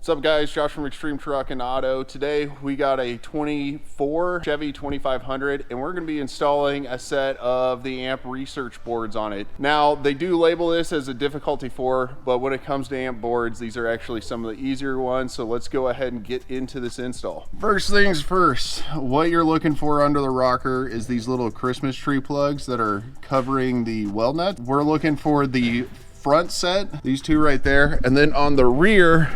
What's up guys, Josh from Extreme Truck and Auto. Today we got a 24 Chevy 2500 and we're going to be installing a set of the Amp Research boards on it. Now they do label this as a difficulty 4, but when it comes to Amp boards, these are actually some of the easier ones. So let's go ahead and get into this install. First things first, what you're looking for under the rocker is these little Christmas tree plugs that are covering the weld nut. We're looking for the front set, these two right there, and then on the rear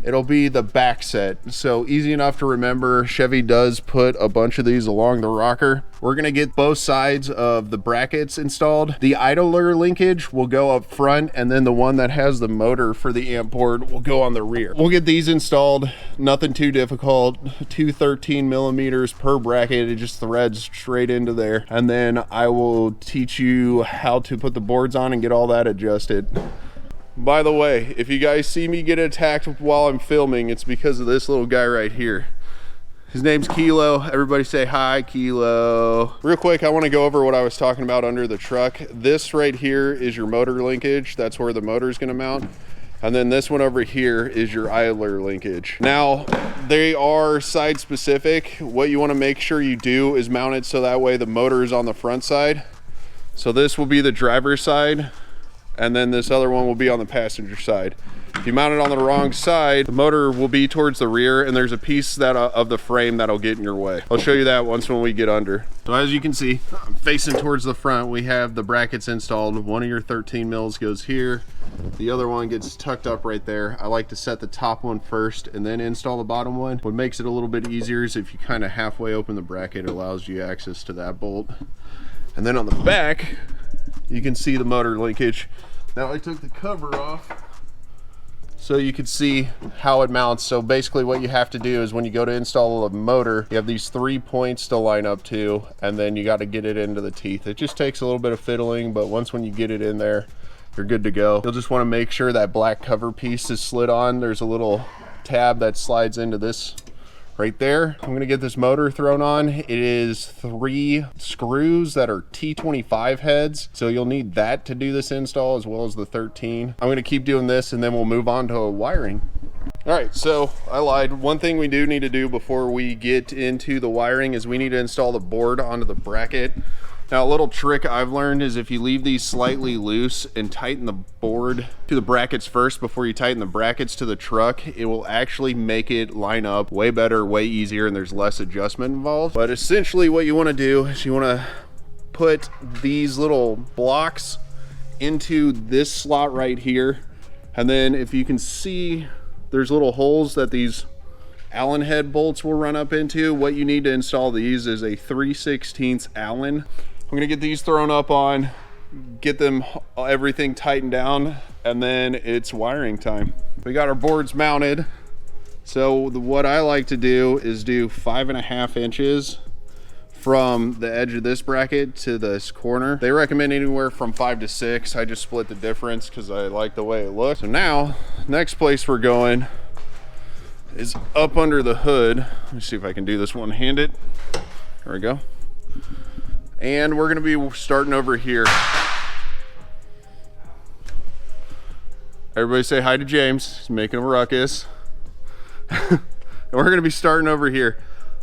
it'll be the back set. So easy enough to remember. Chevy does put a bunch of these along the rocker. We're gonna get both sides of the brackets installed. The idler linkage will go up front, and then the one that has the motor for the amp board will go on the rear. We'll get these installed, nothing too difficult. 13 millimeters per bracket, it just threads straight into there. And then I will teach you how to put the boards on and get all that adjusted. By the way, if you guys see me get attacked while I'm filming, it's because of this little guy right here. His name's Kilo. Everybody say hi, Kilo. Real quick, I want to go over what I was talking about under the truck. This right here is your motor linkage. That's where the motor is going to mount. And then this one over here is your idler linkage. Now, they are side specific. What you want to make sure you do is mount it so that way the motor is on the front side. So this will be the driver's side, and then this other one will be on the passenger side. If you mount it on the wrong side, the motor will be towards the rear, and there's a piece that of the frame that'll get in your way. I'll show you that once when we get under. So as you can see, I'm facing towards the front. We have the brackets installed. One of your 13 mils goes here. The other one gets tucked up right there. I like to set the top one first and then install the bottom one. What makes it a little bit easier is if you kind of halfway open the bracket, it allows you access to that bolt. And then on the back, you can see the motor linkage. Now I took the cover off so you can see how it mounts. So basically what you have to do is when you go to install a motor, you have these 3 points to line up to, and then you got to get it into the teeth. It just takes a little bit of fiddling, but once when you get it in there, you're good to go. You'll just want to make sure that black cover piece is slid on. There's a little tab that slides into this right there. I'm gonna get this motor thrown on. It is 3 screws that are T25 heads, so you'll need that to do this install as well as the 13. I'm gonna keep doing this and then we'll move on to wiring. All right, so I lied. One thing we do need to do before we get into the wiring is we need to install the board onto the bracket. Now, a little trick I've learned is if you leave these slightly loose and tighten the board to the brackets first before you tighten the brackets to the truck, it will actually make it line up way better, way easier, and there's less adjustment involved. But essentially what you want to do is you want to put these little blocks into this slot right here. And then if you can see, there's little holes that these Allen head bolts will run up into. What you need to install these is a 3/16 Allen. I'm gonna get these thrown up on, get them everything tightened down, and then it's wiring time. We got our boards mounted. So what I like to do is do 5.5 inches from the edge of this bracket to this corner. They recommend anywhere from 5 to 6. I just split the difference because I like the way it looks. So now, next place we're going is up under the hood. Let me see if I can do this one-handed. There we go. And we're gonna be starting over here. Everybody say hi to James. He's making a ruckus. And we're gonna be starting over here.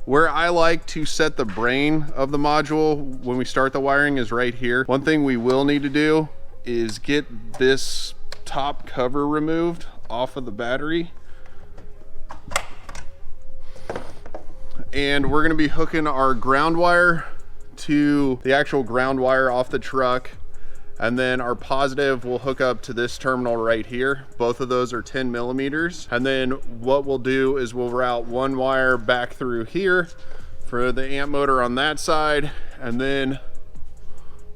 Where I like to set the brain of the module when we start the wiring is right here. One thing we will need to do is get this top cover removed off of the battery. And we're gonna be hooking our ground wire to the actual ground wire off the truck, and then our positive will hook up to this terminal right here. Both of those are 10 millimeters. And then what we'll do is we'll route one wire back through here for the amp motor on that side, and then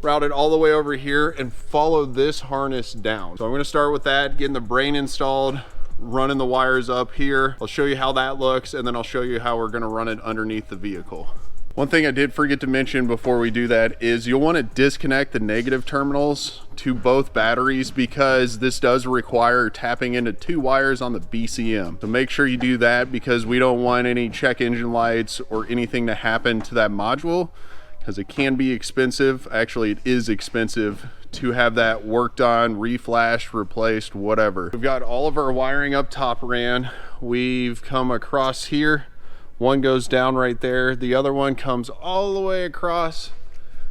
route it all the way over here and follow this harness down. So I'm gonna start with that, getting the brain installed, running the wires up here. I'll show you how that looks, and then I'll show you how we're gonna run it underneath the vehicle. One thing I did forget to mention before we do that is you'll want to disconnect the negative terminals to both batteries, because this does require tapping into 2 wires on the BCM. So make sure you do that, because we don't want any check engine lights or anything to happen to that module, because it can be expensive. Actually, it is expensive to have that worked on, reflashed, replaced, whatever. We've got all of our wiring up top ran. We've come across here. One goes down right there. The other one comes all the way across.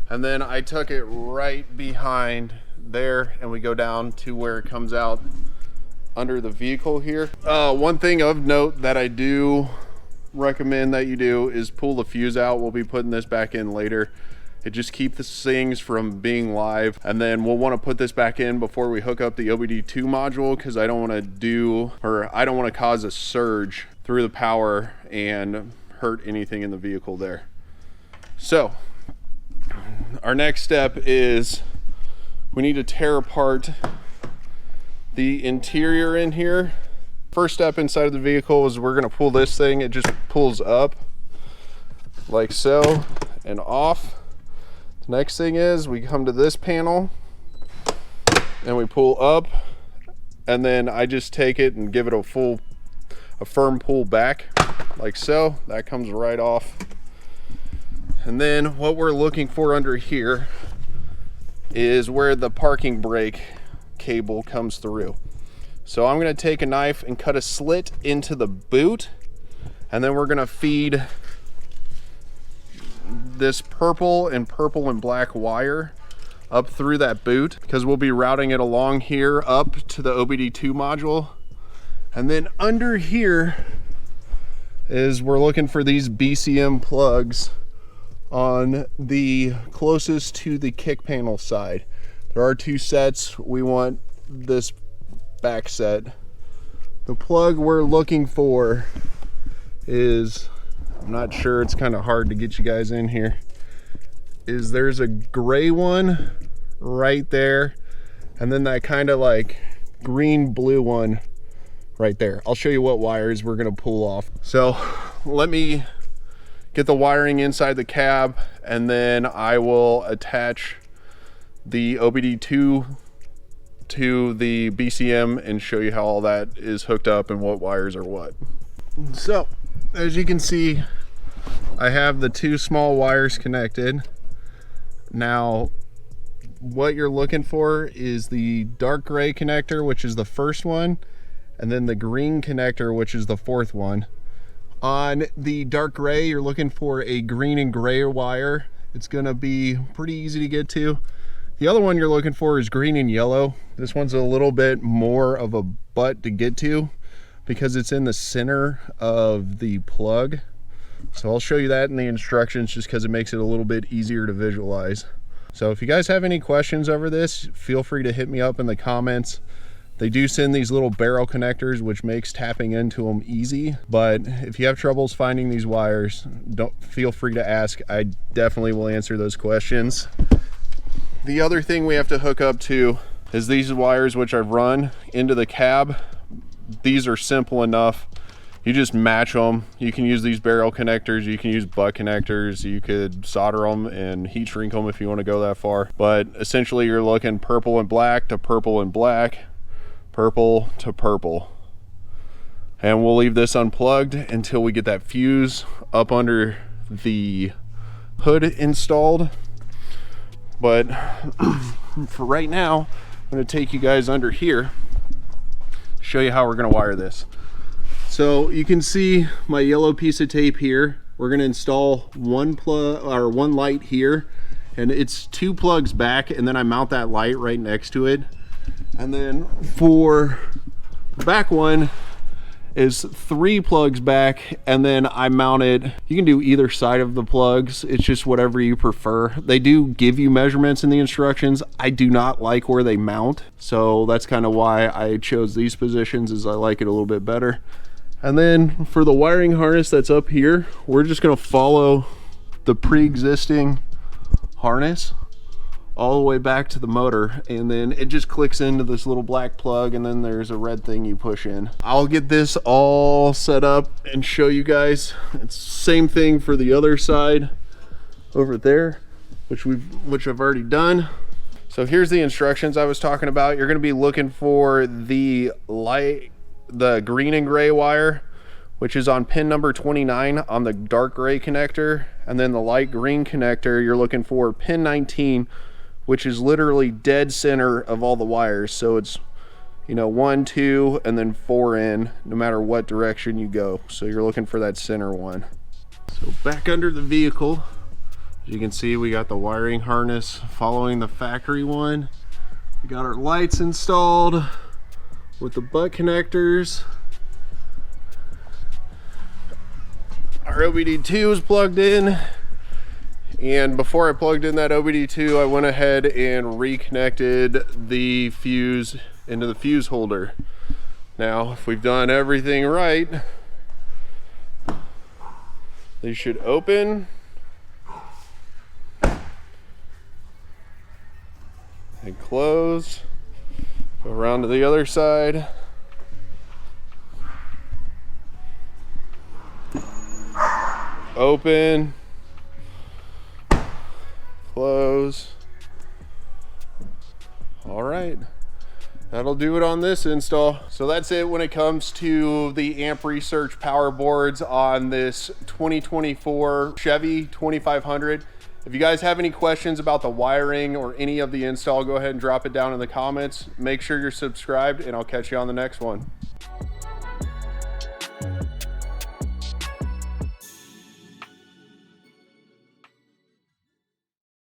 And then I took it right behind there and we go down to where it comes out under the vehicle here. One thing of note that I do recommend that you do is pull the fuse out. We'll be putting this back in later. It just keeps the things from being live, and then we'll want to put this back in before we hook up the OBD2 module, because I don't want to cause a surge through the power and hurt anything in the vehicle there. So our next step is we need to tear apart the interior in here. First step inside of the vehicle is we're going to pull this thing. It just pulls up like so and off. The next thing is we come to this panel and we pull up, and then I just take it and give it a firm pull back like so. That comes right off. And then what we're looking for under here is where the parking brake cable comes through. So I'm going to take a knife and cut a slit into the boot, and then we're going to feed this purple and black wire up through that boot, because we'll be routing it along here up to the OBD2 module. And then under here is we're looking for these BCM plugs on the closest to the kick panel side. There are two sets. We want this back set. The plug we're looking for is, I'm not sure, it's kind of hard to get you guys in here, is there's a gray one right there, and then that kind of like green blue one right there. I'll show you what wires we're going to pull off. So let me get the wiring inside the cab, and then I will attach the OBD2 to the BCM and show you how all that is hooked up and what wires are what. So as you can see, I have the two small wires connected. Now what you're looking for is the dark gray connector, which is the first one, and then the green connector, which is the fourth one. On the dark gray, you're looking for a green and gray wire. It's gonna be pretty easy to get to. The other one you're looking for is green and yellow. This one's a little bit more of a butt to get to because it's in the center of the plug. So I'll show you that in the instructions just because it makes it a little bit easier to visualize. So if you guys have any questions over this, feel free to hit me up in the comments. They do send these little barrel connectors, which makes tapping into them easy. But if you have troubles finding these wires, don't feel free to ask. I definitely will answer those questions. The other thing we have to hook up to is these wires, which I've run into the cab. These are simple enough. You just match them. You can use these barrel connectors. You can use butt connectors. You could solder them and heat shrink them if you want to go that far. But essentially you're looking purple and black to purple and black, purple to purple. And we'll leave this unplugged until we get that fuse up under the hood installed. But for right now, I'm going to take you guys under here, show you how we're going to wire this. So you can see my yellow piece of tape here. We're going to install one plug or one light here, and it's two plugs back, and then I mount that light right next to it. And then for the back one is three plugs back, and then I mount it. You can do either side of the plugs. It's just whatever you prefer. They do give you measurements in the instructions. I do not like where they mount, so that's kind of why I chose these positions, is I like it a little bit better. And then for the wiring harness that's up here, we're just going to follow the pre-existing harness all the way back to the motor, and then it just clicks into this little black plug, and then there's a red thing you push in. I'll get this all set up and show you guys. It's same thing for the other side over there, which I've already done. So here's the instructions I was talking about. You're going to be looking for the green and gray wire, which is on pin number 29 on the dark gray connector, and then the light green connector you're looking for pin 19, which is literally dead center of all the wires. So it's, you know, 1, 2, and then 4 in, no matter what direction you go. So you're looking for that center one. So back under the vehicle, as you can see, we got the wiring harness following the factory one. We got our lights installed with the butt connectors. Our OBD2 is plugged in. And before I plugged in that OBD2, I went ahead and reconnected the fuse into the fuse holder. Now, if we've done everything right, they should open and close. Go around to the other side. Open. Close. All right, that'll do it on this install. So that's it when it comes to the Amp Research power boards on this 2024 Chevy 2500. If you guys have any questions about the wiring or any of the install, go ahead and drop it down in the comments. Make sure you're subscribed, and I'll catch you on the next one.